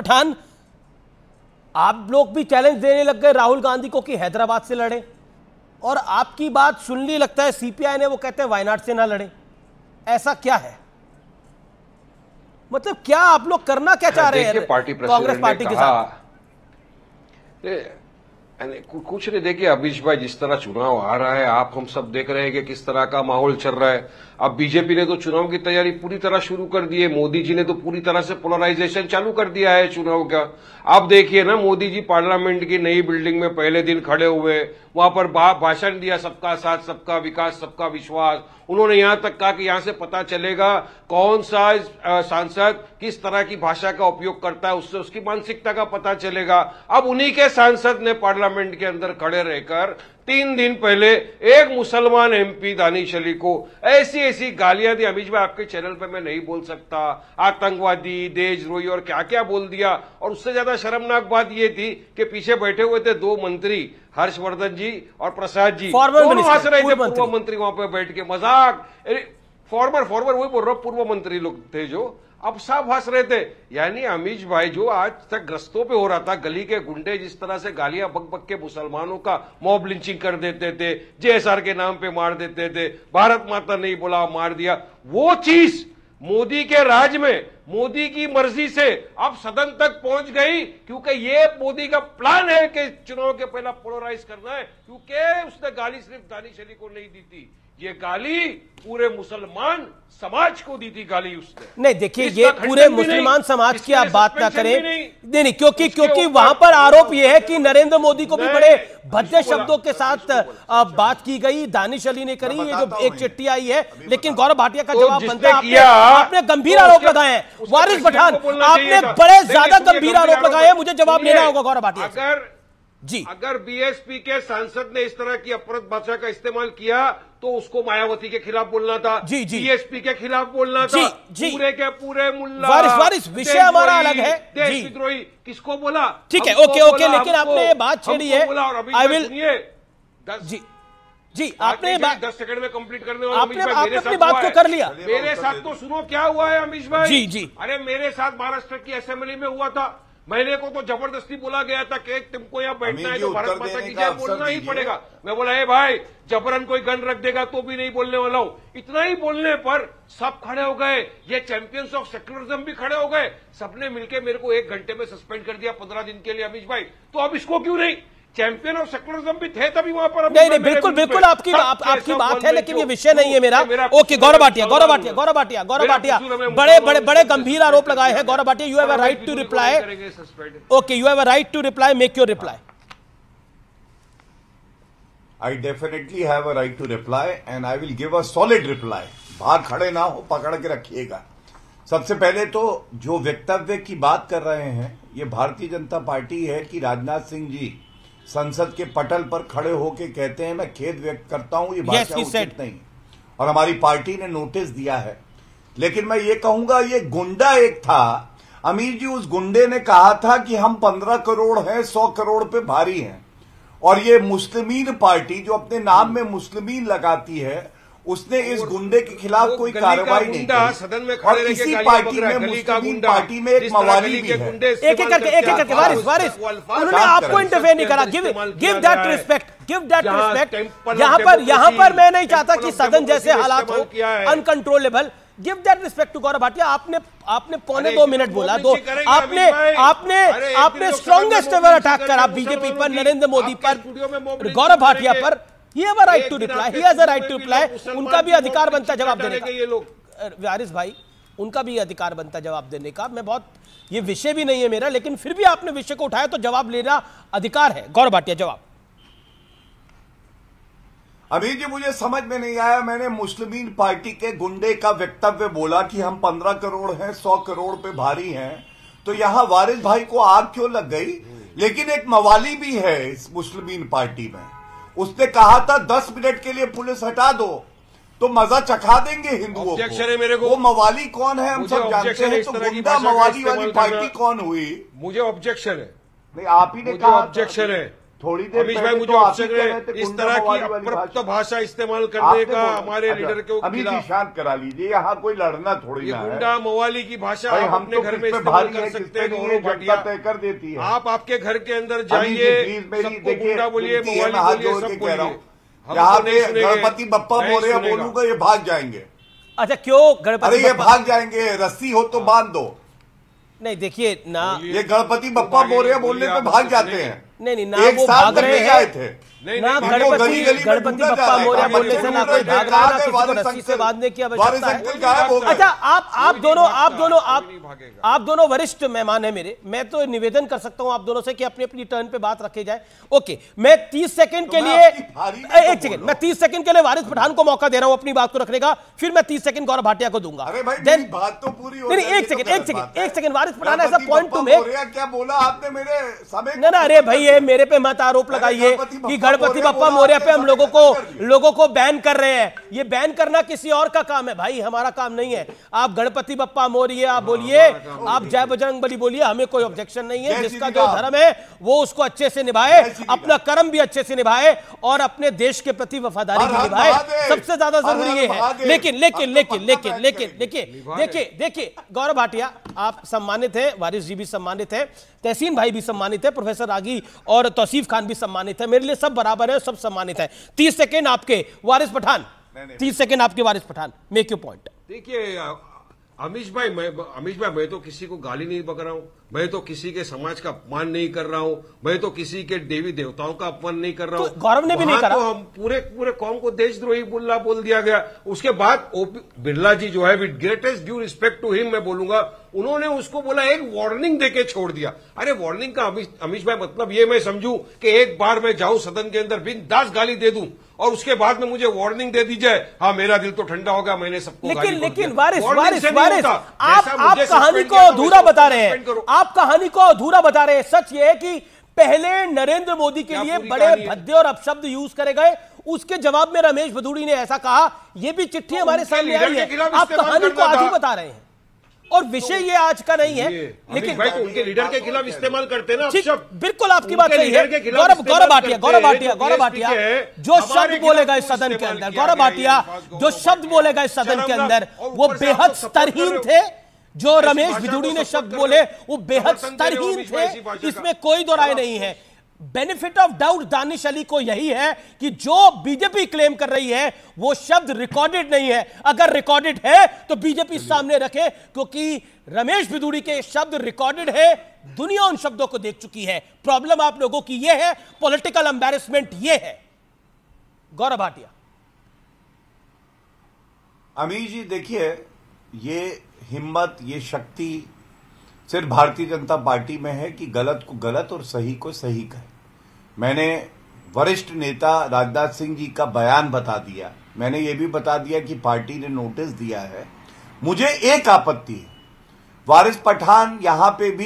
पठान, आप लोग भी चैलेंज देने लग गए राहुल गांधी को कि हैदराबाद से लड़े, और आपकी बात सुन ली लगता है सीपीआई ने, वो कहते हैं वायनाड से ना लड़े। ऐसा क्या है, मतलब क्या आप लोग करना क्या चाह रहे हैं कांग्रेस पार्टी के साथ? कुछ नहीं, देखिए अभिष भाई, जिस तरह चुनाव आ रहा है, आप हम सब देख रहे हैं कि किस तरह का माहौल चल रहा है। अब बीजेपी ने तो चुनाव की तैयारी पूरी तरह शुरू कर दी है, मोदी जी ने तो पूरी तरह से पोलराइजेशन चालू कर दिया है चुनाव का। आप देखिए ना, मोदी जी पार्लियामेंट की नई बिल्डिंग में पहले दिन खड़े हुए, वहां पर भाषण दिया, सबका साथ सबका विकास सबका विश्वास। उन्होंने यहां तक कहा कि यहां से पता चलेगा कौन सा सांसद किस तरह की भाषा का उपयोग करता है, उससे उसकी मानसिकता का पता चलेगा। अब उन्हीं के सांसद ने पार्लियामेंट के अंदर खड़े रहकर 3 दिन पहले एक मुसलमान एमपी दानिश अली को ऐसी ऐसी गालियां दी। अमीश भाई, आपके चैनल पे मैं नहीं बोल सकता, आतंकवादी, देशद्रोही और क्या क्या बोल दिया। और उससे ज्यादा शर्मनाक बात यह थी कि पीछे बैठे हुए थे 2 मंत्री, हर्षवर्धन जी और प्रसाद जी, दोनों हंस रहे थे, पूर्व मंत्री वहां पे बैठ के मजाक। फॉर्मर वही बोल रहा हूं, पूर्व मंत्री लोग थे जो अब साफ हंस रहे थे। यानी अमीश भाई, जो आज तक गश्तों पे हो रहा था, गली के गुंडे जिस तरह से गालियां बक बक के मुसलमानों का मॉब लिंचिंग कर देते थे, जेएसआर के नाम पे मार देते थे, भारत माता नहीं बोला मार दिया, वो चीज मोदी के राज में मोदी की मर्जी से अब सदन तक पहुंच गई। क्योंकि ये मोदी का प्लान है कि चुनाव के पहला पोलराइज करना है, क्योंकि उसने गाली सिर्फ दानिश अली को नहीं दी थी, ये गाली पूरे मुसलमान समाज को दी थी गाली उसने। नहीं देखिए, ये पूरे मुसलमान समाज की आप बात ना करें, नहीं, क्योंकि वहां पर आरोप ये है कि नरेंद्र मोदी को भी बड़े भद्दे शब्दों के साथ बात की गई, दानिश अली ने करी, ये जो एक चिट्ठी आई है। लेकिन गौरव भाटिया का जवाब बनता है, आपने गंभीर आरोप लगाए हैं। वारिस पठान, आपने बड़े ज्यादा गंभीर आरोप लगाए हैं, मुझे जवाब लेना होगा गौरव भाटिया जी। अगर बीएसपी के सांसद ने इस तरह की अपराध भाषा का इस्तेमाल किया तो उसको मायावती के खिलाफ बोलना था, बीएसपी के खिलाफ बोलना था, पूरे के पूरे मुल्ला। वारिस विषय हमारा अलग है, देशद्रोही किसको बोला? ठीक है, ओके, लेकिन आपने ये बात छेड़ी है, आई विल जी आपने 10 सेकंड में कंप्लीट करने वाला। आपने अपनी बात को कर लिया, मेरे साथ तो सुनो क्या हुआ है अमीश भाई। जी। अरे मेरे साथ महाराष्ट्र की असेंबली में हुआ था, मैंने को तो जबरदस्ती बोला गया था कि तुमको यहाँ बैठना है तो भारत माता की जय बोलना ही पड़ेगा। मैं बोला, भाई जबरन कोई गन रख देगा तो भी नहीं बोलने वाला हूं। इतना ही बोलने पर सब खड़े हो गए, ये चैंपियंस ऑफ सेक्युलरिज्म भी खड़े हो गए, सबने मिलकर मेरे को 1 घंटे में सस्पेंड कर दिया 15 दिन के लिए अमीश भाई। तो अब इसको क्यों नहीं? चैंपियन ऑफ सेक्युलरिज्म भी थे तभी वहां पर। नहीं, बिल्कुल आपकी बात है, लेकिन ये विषय नहीं है मेरा। ओके, गौरव भाटिया, बड़े गंभीर आरोप लगाए हैं Gaurav Bhatia. You have a right to reply. Okay, you have a right to reply, make your reply. I definitely have a right to reply and I will give a solid reply. बाहर खड़े ना हो, पकड़ के रखिएगा। सबसे पहले तो जो वक्तव्य की बात कर रहे हैं, ये भारतीय जनता पार्टी है कि राजनाथ सिंह जी संसद के पटल पर खड़े होकर कहते हैं मैं खेद व्यक्त करता हूं, ये भाषा उचित नहीं, और हमारी पार्टी ने नोटिस दिया है। लेकिन मैं ये कहूंगा, ये गुंडा एक था अमीर जी, उस गुंडे ने कहा था कि हम 15 करोड़ हैं, 100 करोड़ पे भारी हैं। और ये मुस्लिमीन पार्टी जो अपने नाम में मुस्लिमीन लगाती है, उसने इस गुंडे के खिलाफ कोई कार्रवाई नहीं की। सदन में और इसी पार्टी में मुस्लिम पार्टी में एक मवाली भी है। एक करके वारिस उन्होंने आपको इंटरफेयर नहीं करा। Give that respect. यहाँ पर मैं नहीं चाहता कि सदन जैसे हालात हो uncontrollable. Give that respect to Gaurav Bhatia. आपने 1.25 मिनट बोला, तो आपने स्ट्रॉन्गेस्ट एवर अटैक करा बीजेपी पर, नरेंद्र मोदी पर, गौरव भाटिया पर। He have a right to reply. He has a right to reply. उनका भी अधिकार बनता है जवाब देने का। ये लोग वारिस भाई, उनका भी अधिकार बनता है जवाब देने का। मैं बहुत, ये विषय भी नहीं है मेरा, लेकिन फिर भी आपने विषय को उठाया तो जवाब लेना अधिकार है। गौरव भाटिया, जवाब। अभी जी मुझे समझ में नहीं आया, मैंने मुस्लिमीन पार्टी के गुंडे का वक्तव्य बोला कि हम 15 करोड़ हैं, 100 करोड़ पे भारी हैं, तो यहां वारिस भाई को आग क्यों लग गई? लेकिन एक मवाली भी है इस मुस्लिमीन पार्टी में, उसने कहा था 10 मिनट के लिए पुलिस हटा दो तो मजा चखा देंगे हिंदुओं को। मेरे को वो मवाली कौन है हम सब जानते हैं, तो गुंडा मवाली वाली पार्टी कौन हुई? मुझे ऑब्जेक्शन है। नहीं, आप ही ने कहा ऑब्जेक्शन है। थोड़ी देर अमीश भाई मुझे आपसे इस तरह की अप्रक्त भाषा इस्तेमाल करने का हमारे लीडर के अमीश जी शांत करा लीजिए, यहाँ कोई लड़ना थोड़ी ना है। गुंडा मवाली की भाषा आप अपने घर में इस्तेमाल कर सकते हैं। जनता तय कर देती है। आप आपके घर के अंदर जाइए, सबको गुंडा बोलिए, मवाली बोलिए, सब बोलिए। यहाँ पे गणपति बप्पा मोरया बोलूंगा ये भाग जाएंगे। अच्छा क्यों गणपति? अरे ये भाग जाएंगे, रस्सी हो तो बांध दो। नहीं देखिए ना, ये गणपति बप्पा मोरया बोलने पे भाग जाते हैं। नहीं ना, वो भाग रहे हैं ना, गणपति बप्पा मोरया बोलने से ना कोई भाग रहा है, किसी को रस्सी से बांधने की आवश्यकता है। अच्छा आप दोनों वरिष्ठ मेहमान हैं मेरे, मैं तो निवेदन कर सकता हूं आप दोनों से कि अपनी अपनी टर्न पे बात रखे जाए। ओके, मैं 30 सेकंड के लिए एक सेकंड, मैं 30 सेकंड के लिए वारिस पठान को मौका दे रहा हूं अपनी बात को रखने का, फिर मैं 30 सेकंड गौरव भाटिया को दूंगा। बात तो पूरी हो नहीं, एक सेकंड वारिस पठान ऐसा पॉइंट टू मेक। क्या बोला आपने मेरे समय? ना अरे भाई ये मेरे पे मत आरोप लगाइए कि गणपति बप्पा मोरया पे हम लोगों को बैन कर रहे हैं। ये बैन करना किसी और का काम है भाई, हमारा काम नहीं है। आप गणपति बप्पा मोरया आप बोलिए, आप जय बजरंगबली बोलिए, हमें कोई ऑब्जेक्शन नहीं है। जिसका जो धर्म है वो उसको अच्छे से निभाए, अपना कर्म भी अच्छे से निभाए और अपने देश के प्रति वफादारी भी निभाए, सबसे ज्यादा जरूरी ये है। लेकिन देखिए गौरव भाटिया आप सम्मानित हैं, वारिस जी भी सम्मानित है, तहसीन भाई भी सम्मानित है, प्रोफेसर रागी और तौसीफ खान भी सम्मानित है, मेरे लिए सब बराबर है, सब सम्मानित है। 30 सेकंड आपके वारिस पठान, 30 सेकंड आपके वारिस पठान, मेक योर पॉइंट। देखिए अमीश भाई मैं तो किसी को गाली नहीं बक रहा हूं, मैं तो किसी के समाज का अपमान नहीं कर रहा हूं, मैं तो किसी के देवी देवताओं का अपमान नहीं कर रहा हूं। तो गौरव ने भी नहीं करा। तो हम पूरे कौम को देशद्रोही बोल दिया गया। उसके बाद बिरला जी जो है, with greatest due respect to him मैं बोलूंगा, उन्होंने उसको बोला एक वार्निंग देके छोड़ दिया। अरे वार्निंग का अमीश भाई मतलब ये मैं समझूं कि एक बार मैं जाऊं सदन के अंदर बिंदास गाली दे दूं और उसके बाद में मुझे वार्निंग दे दी जाए, हाँ मेरा दिल तो ठंडा होगा, मैंने सबको लेकिन वारिस आप कहानी को अधूरा बता रहे हैं, आप कहानी को अधूरा बता रहे हैं। सच ये है कि पहले नरेंद्र मोदी के लिए बड़े भद्दे और अपशब्द यूज करे गए, उसके जवाब में रमेश भदौड़ी ने ऐसा कहा, यह भी चिट्ठी हमारे सामने आई है। आप कहानी को आधी बता रहे हैं और विषय ये आज का नहीं है, लेकिन भाई तो उनके लीडर के खिलाफ इस्तेमाल करते ना शब्द। बिल्कुल आपकी बात सही है। गौरव भाटिया जो शब्द बोलेगा इस सदन के अंदर, गौरव भाटिया जो शब्द बोलेगा इस सदन के अंदर वो बेहद स्तरहीन थे। जो रमेश भदौड़ी ने शब्द बोले वो बेहद स्तरहीन थे, इसमें कोई दो राय नहीं है। Benefit of doubt Danish Ali को यही है कि जो बीजेपी क्लेम कर रही है वो शब्द रिकॉर्डेड नहीं है। अगर रिकॉर्डेड है तो बीजेपी सामने रखे, क्योंकि रमेश भदौड़ी के शब्द रिकॉर्डेड है, दुनिया उन शब्दों को देख चुकी है। प्रॉब्लम आप लोगों की यह है, पॉलिटिकल एम्बैरेसमेंट यह है। गौरव भाटिया। अमीश जी देखिए, ये हिम्मत, ये शक्ति सिर्फ भारतीय जनता पार्टी में है कि गलत को गलत और सही को सही कहे। मैंने वरिष्ठ नेता राजनाथ सिंह जी का बयान बता दिया, मैंने ये भी बता दिया कि पार्टी ने नोटिस दिया है। मुझे एक आपत्ति है, वारिस पठान यहां पे भी